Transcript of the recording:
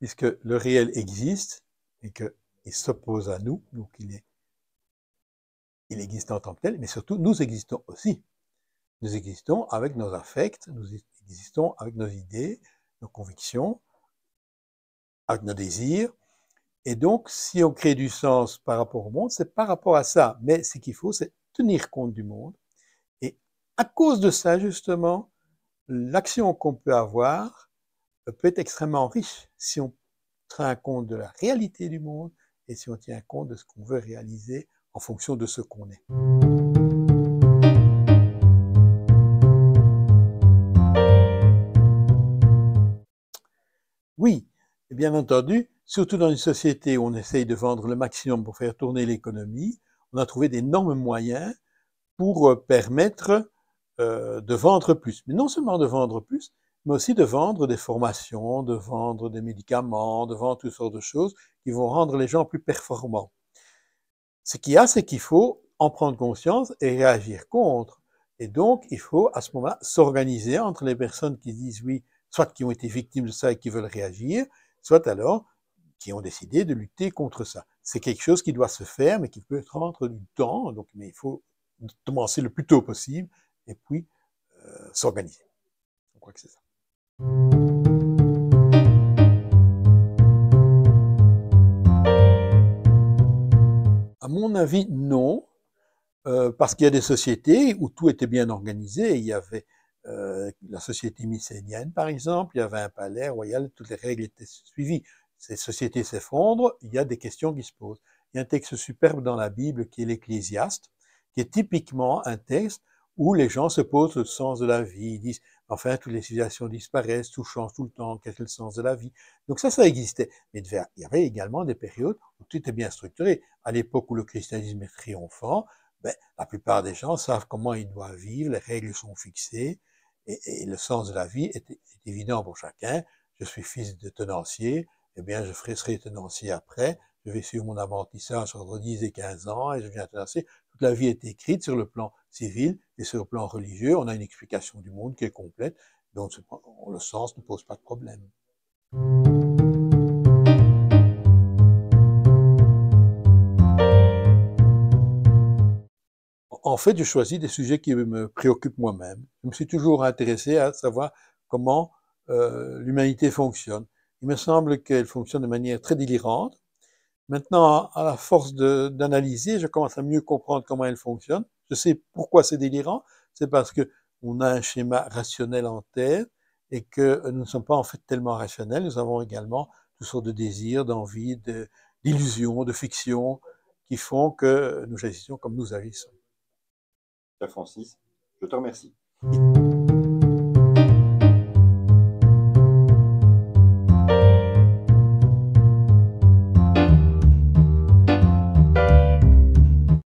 puisque le réel existe et qu'il s'oppose à nous, donc il existe en tant que tel, mais surtout nous existons aussi. Nous existons avec nos affects, nous existons avec nos idées, nos convictions, avec nos désirs. Et donc, si on crée du sens par rapport au monde, c'est par rapport à ça. Mais ce qu'il faut, c'est tenir compte du monde. Et à cause de ça, justement, l'action qu'on peut avoir peut être extrêmement riche si on tient compte de la réalité du monde et si on tient compte de ce qu'on veut réaliser en fonction de ce qu'on est. Oui, et bien entendu, surtout dans une société où on essaye de vendre le maximum pour faire tourner l'économie, on a trouvé d'énormes moyens pour permettre de vendre plus. Mais non seulement de vendre plus, mais aussi de vendre des formations, de vendre des médicaments, de vendre toutes sortes de choses qui vont rendre les gens plus performants. Ce qu'il y a, c'est qu'il faut en prendre conscience et réagir contre. Et donc, il faut à ce moment-là s'organiser entre les personnes qui disent oui, soit qui ont été victimes de ça et qui veulent réagir, soit alors qui ont décidé de lutter contre ça. C'est quelque chose qui doit se faire, mais qui peut prendre du temps. Donc, mais il faut commencer le plus tôt possible et puis s'organiser. Je crois que c'est ça. À mon avis, non, parce qu'il y a des sociétés où tout était bien organisé. Il y avait la société mycénienne, par exemple, il y avait un palais royal, toutes les règles étaient suivies. Ces sociétés s'effondrent, il y a des questions qui se posent. Il y a un texte superbe dans la Bible qui est l'Ecclésiaste, qui est typiquement un texte où les gens se posent le sens de la vie. Ils disent, enfin, toutes les civilisations disparaissent, tout change tout le temps, quel est le sens de la vie? Donc ça existait. Mais il y avait également des périodes où tout était bien structuré. À l'époque où le christianisme est triomphant, ben, la plupart des gens savent comment ils doivent vivre, les règles sont fixées, et le sens de la vie est évident pour chacun. Je suis fils de tenancier, eh bien je serai tenancier après, je vais suivre mon apprentissage entre 10 et 15 ans, et je deviens tenancier. Toute la vie est écrite sur le plan civil et sur le plan religieux. On a une explication du monde qui est complète, donc le sens ne pose pas de problème. En fait, je choisis des sujets qui me préoccupent moi-même. Je me suis toujours intéressé à savoir comment l'humanité fonctionne. Il me semble qu'elle fonctionne de manière très délirante. Maintenant, à la force d'analyser, je commence à mieux comprendre comment elle fonctionne. Je sais pourquoi c'est délirant. C'est parce que on a un schéma rationnel en tête et que nous ne sommes pas en fait tellement rationnels. Nous avons également toutes sortes de désirs, d'envies, d'illusions, de fictions qui font que nous agissons comme nous agissons. Cher Francis, je te remercie.